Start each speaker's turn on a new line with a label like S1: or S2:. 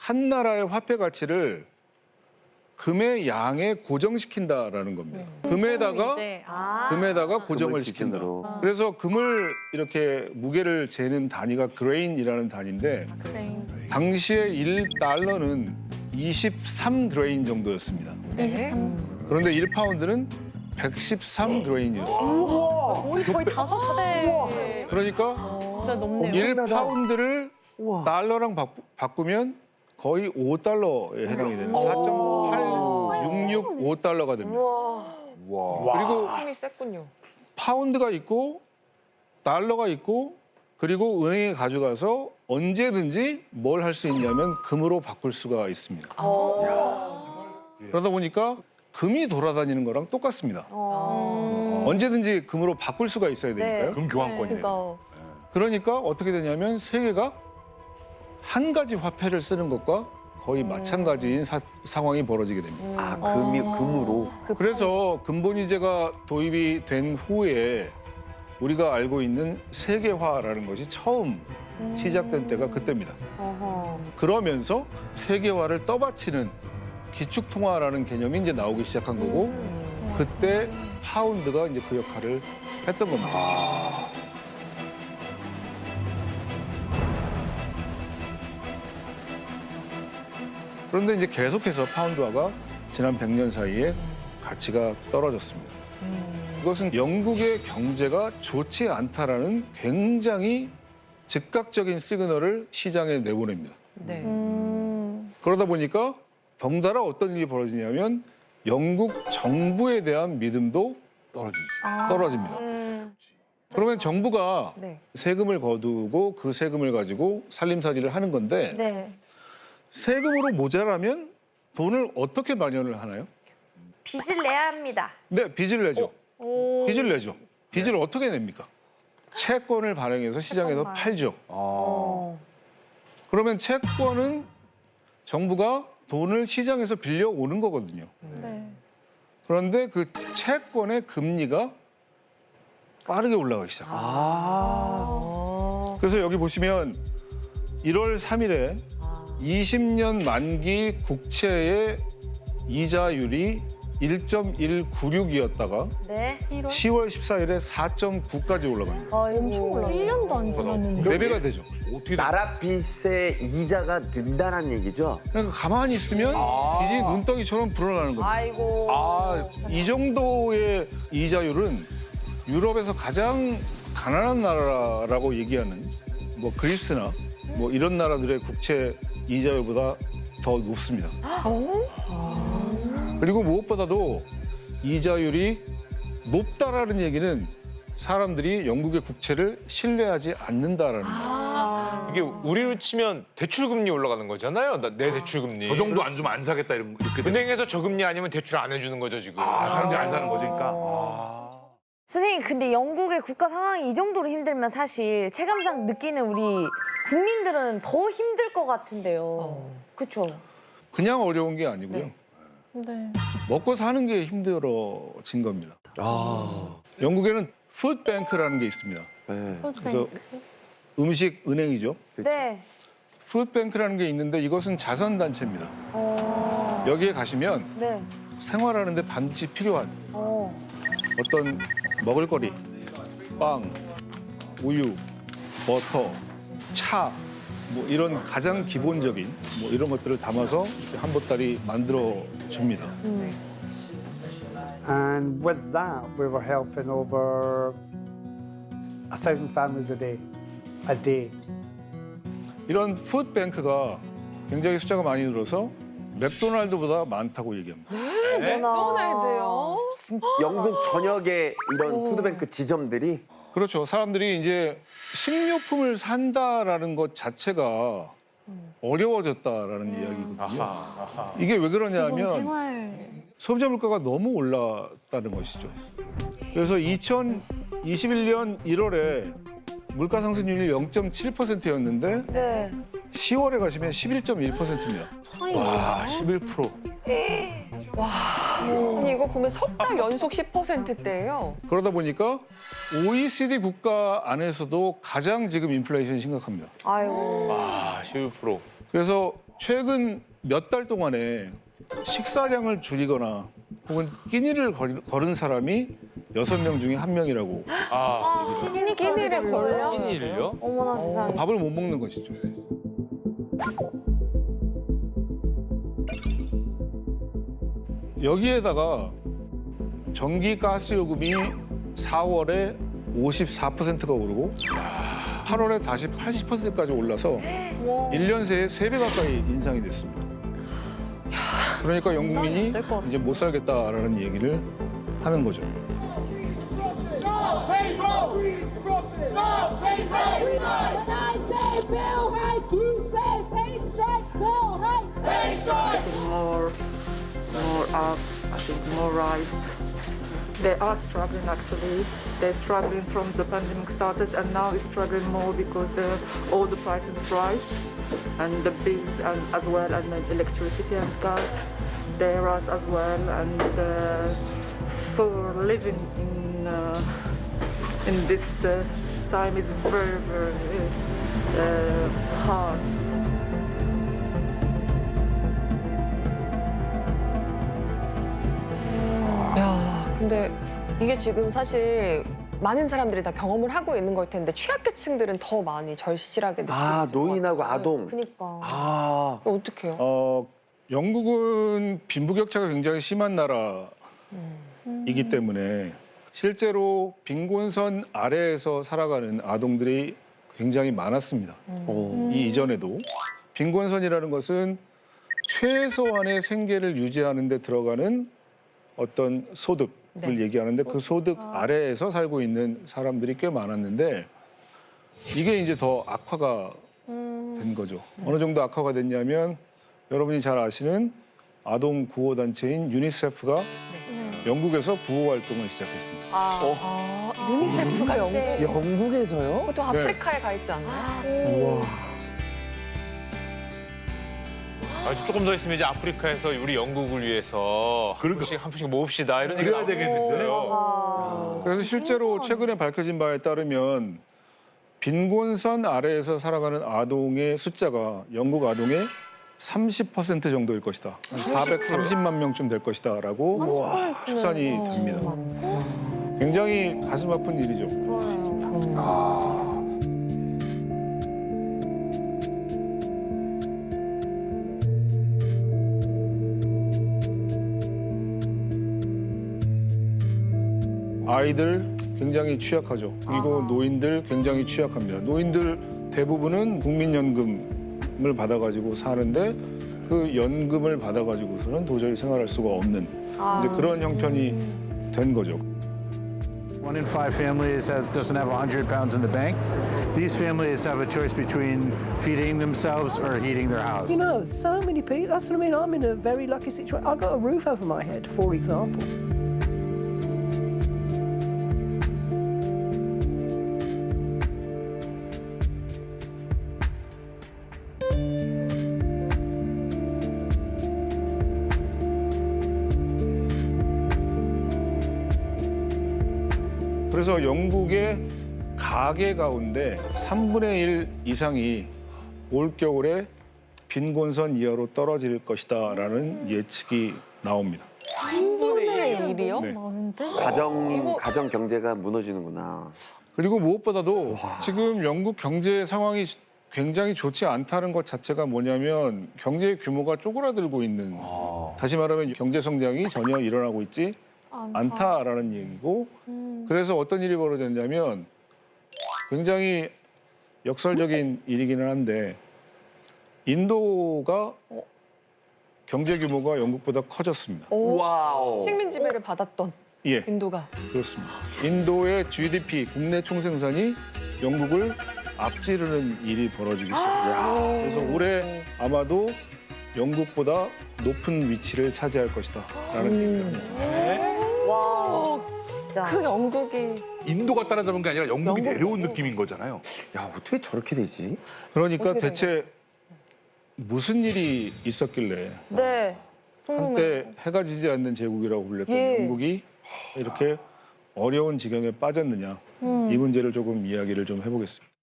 S1: 한 나라의 화폐 가치를 금의 양에 고정시킨다라는 겁니다. 금에다가 고정을 시킨다.
S2: 기준으로.
S1: 그래서 금을 이렇게 무게를 재는 단위가 그레인이라는 단위인데 당시에 1달러는 23그레인 정도였습니다.
S3: 23.
S1: 그런데 1파운드는 113그레인이었습니다.
S3: 우리 거의 5배.
S1: 그러니까
S3: 진짜 높네요.
S1: 1파운드를 달러랑 바꾸면 거의 5달러에 해당이 되는 4.8665달러가 됩니다. 그리고
S4: 힘이 셌군요.
S1: 파운드가 있고 달러가 있고 그리고 은행에 가져가서 언제든지 뭘 할 수 있냐면 금으로 바꿀 수가 있습니다. 그러다 보니까 금이 돌아다니는 거랑 똑같습니다. 언제든지 금으로 바꿀 수가 있어야 되니까요.
S5: 금 교환권이네.
S1: 그러니까 어떻게 되냐면 세계가 한 가지 화폐를 쓰는 것과 거의 마찬가지인 상황이 벌어지게 됩니다.
S2: 금으로.
S1: 그래서 근본위제가 도입이 된 후에 우리가 알고 있는 세계화라는 것이 처음 시작된 때가 그때입니다. 그러면서 세계화를 떠받치는 기축통화라는 개념이 이제 나오기 시작한 거고 그때 파운드가 이제 그 역할을 했던 겁니다. 그런데 이제 계속해서 파운드화가 지난 100년 사이에 가치가 떨어졌습니다. 이것은 영국의 경제가 좋지 않다라는 굉장히 즉각적인 시그널을 시장에 내보냅니다.
S4: 네.
S1: 그러다 보니까 덩달아 어떤 일이 벌어지냐면 영국 정부에 대한 믿음도
S5: 떨어지지.
S1: 떨어집니다. 그러면 정부가
S4: 네.
S1: 세금을 거두고 그 세금을 가지고 살림살이를 하는 건데
S3: 네.
S1: 세금으로 모자라면 돈을 어떻게 마련을 하나요?
S3: 빚을 내야 합니다.
S1: 네, 빚을 내죠. 빚을 내죠. 빚을 어떻게 냅니까? 채권을 발행해서 시장에서
S3: 채권만.
S1: 팔죠.
S5: 아.
S1: 그러면 채권은 정부가 돈을 시장에서 빌려오는 거거든요.
S3: 네.
S1: 그런데 그 채권의 금리가 빠르게 올라가기 시작합니다. 그래서 여기 보시면 1월 3일에 20년 만기 국채의 이자율이 1.196이었다가
S3: 네.
S1: 10월 14일에 4.9까지 올라갑니다.
S3: 엄청 올라. 1년도 안 지났는데.
S1: 4배가 되죠.
S5: 어떻게
S2: 나라 빚의 이자가 는다는 얘기죠.
S1: 그러니까 가만히 있으면 빚이 눈덩이처럼 불어나는 겁니다.
S3: 아이고.
S1: 이 정도의 이자율은 유럽에서 가장 가난한 나라라고 얘기하는 뭐 그리스나 뭐 이런 나라들의 국채 이자율보다 더 높습니다. 그리고 무엇보다도 이자율이 높다라는 얘기는 사람들이 영국의 국채를 신뢰하지 않는다라는 거예요.
S6: 이게 우리로 치면 대출금리 올라가는 거잖아요. 내 대출금리.
S5: 저 정도 안 주면 안 사겠다 이렇게 되는.
S6: 은행에서 저금리 아니면 대출 안 해주는 거죠 지금.
S5: 사람들이 안 사는 거지, 그러니까.
S3: 선생님, 근데 영국의 국가 상황이 이 정도로 힘들면 사실 체감상 느끼는 우리 국민들은 더 힘들 것 같은데요. 그렇죠?
S1: 그냥 어려운 게 아니고요.
S3: 네.
S1: 먹고 사는 게 힘들어진 겁니다. 영국에는 푸드뱅크라는 게 있습니다.
S2: 네.
S1: 그래서 음식 은행이죠.
S3: 네.
S1: 푸드뱅크라는 게 있는데 이것은 자선단체입니다. 여기에 가시면
S3: 네.
S1: 생활하는데 반드시 필요한
S3: 어.
S1: 어떤 먹을거리, 빵, 우유, 버터, 차, 뭐 이런 가장 기본적인 뭐 이런 것들을 담아서 한 보따리 만들어 줍니다.
S7: And with that, we were helping over 1,000 families a day.
S1: 이런 푸드뱅크가 굉장히 숫자가 많이 늘어서 맥도날드보다 많다고 얘기합니다.
S4: 맥도날드요?
S2: 영국 전역에 이런 푸드뱅크 지점들이
S1: 그렇죠. 사람들이 이제 식료품을 산다라는 것 자체가 어려워졌다라는 이야기거든요. 이게 왜 그러냐면
S3: 생활.
S1: 소비자 물가가 너무 올랐다는 것이죠. 그래서 2021년 1월에 물가 상승률이 0.7%였는데
S3: 네.
S1: 10월에 가시면 11.1%입니다. 와, 11%.
S4: 아니 이거 보면 석 달 연속 10%대예요.
S1: 그러다 보니까 OECD 국가 안에서도 가장 지금 인플레이션이 심각합니다.
S3: 아이고.
S6: 11%.
S1: 그래서 최근 몇 달 동안에 식사량을 줄이거나 혹은 끼니를 걸은 사람이 6명 중에 1명이라고.
S6: 아,
S4: 끼니를 걸려?
S6: 끼니를요?
S3: 어머나 세상에.
S1: 밥을 못 먹는 것이죠. 여기에다가 전기 가스 요금이 4월에 54%가 오르고 8월에 다시 80%까지 올라서 1년 새에 3배 가까이 인상이 됐습니다. 그러니까 영국민이 이제 못 살겠다라는 얘기를 하는 거죠.
S8: When I say bill hike, you say pay strike, bill hike, pay strike.
S9: more up, I think more rise. They are struggling actually. They're struggling from the pandemic started and now it's struggling more because all the prices rise and the bills and as well and the electricity and gas they rise as well and for living in this time is very hard.
S4: 야, 근데 이게 지금 사실 많은 사람들이 다 경험을 하고 있는 걸 텐데 취약계층들은 더 많이 절실하게 느끼고
S2: 아,
S4: 있을 것
S2: 노인하고
S4: 같아요.
S2: 아동.
S3: 그니까.
S2: 아,
S4: 어떡해요?
S1: 영국은 빈부격차가 굉장히 심한 나라이기 때문에 실제로 빈곤선 아래에서 살아가는 아동들이 굉장히 많았습니다.
S2: 오.
S1: 이 이전에도 빈곤선이라는 것은 최소한의 생계를 유지하는 데 들어가는 어떤 소득을
S4: 네.
S1: 얘기하는데 그 소득 아래에서 살고 있는 사람들이 꽤 많았는데 이게 이제 더 악화가 된 거죠. 어느 정도 악화가 됐냐면 여러분이 잘 아시는 아동 구호 단체인 유니세프가 영국에서 구호 활동을 시작했습니다.
S4: 유니세프가 영국?
S2: 영국에서요?
S4: 보통 아프리카에 가 있지 않나요?
S2: 우와.
S6: 아, 조금 더 있으면 이제 아프리카에서 우리 영국을 위해서
S5: 그러니까.
S6: 한 푼씩 모읍시다 이런 얘기
S5: 그래야
S6: 나오고.
S5: 되겠는데요.
S3: 아.
S1: 그래서 실제로 최근에 밝혀진 바에 따르면 빈곤선 아래에서 살아가는 아동의 숫자가 영국 아동의 30% 정도일 것이다. 한 430만 명쯤 될 것이다라고 추산이 됩니다. 굉장히 가슴 아픈 일이죠. 아이들 굉장히 취약하죠. 그리고 노인들 굉장히 취약합니다. 노인들 대부분은 국민연금을 받아가지고 사는데 그 연금을 받아가지고서는 도저히 생활할 수가 없는 이제 그런 형편이 된 거죠.
S10: 1 in 5 families doesn't have £100 in the bank. These families have a choice between feeding themselves or heating their house.
S11: You know, so many people, that's what I mean, I'm in a very lucky situation. I've got a roof over my head, for example.
S1: 그래서 영국의 가계 가운데 3분의 1 이상이 올겨울에 빈곤선 이하로 떨어질 것이다라는 예측이 나옵니다.
S4: 3분의 1이요?
S1: 네.
S2: 가정 경제가 무너지는구나.
S1: 그리고 무엇보다도 지금 영국 경제 상황이 굉장히 좋지 않다는 것 자체가 뭐냐면 경제 규모가 쪼그라들고 있는 다시 말하면 경제 성장이 전혀 일어나고 있지 않다라는 얘기고 그래서 어떤 일이 벌어졌냐면 굉장히 역설적인 일이기는 한데 인도가 경제 규모가 영국보다 커졌습니다.
S2: 와우.
S4: 식민 지배를 받았던
S1: 예,
S4: 인도가.
S1: 그렇습니다. 인도의 GDP 국내 총생산이 영국을 앞지르는 일이 벌어지기 시작합니다. 그래서 올해 아마도 영국보다 높은 위치를 차지할 것이다라는 얘기입니다.
S3: 와, 진짜.
S4: 그 영국이
S5: 인도가 따라잡은 게 아니라 영국이 내려온 느낌인 거잖아요.
S2: 야, 어떻게 저렇게 되지?
S1: 그러니까
S4: 어떻게
S1: 대체 무슨 일이 있었길래
S3: 네.
S1: 한때 해가 지지 않는 제국이라고 불렸던
S3: 예.
S1: 영국이 이렇게 어려운 지경에 빠졌느냐 이 문제를 조금 이야기를 좀 해보겠습니다.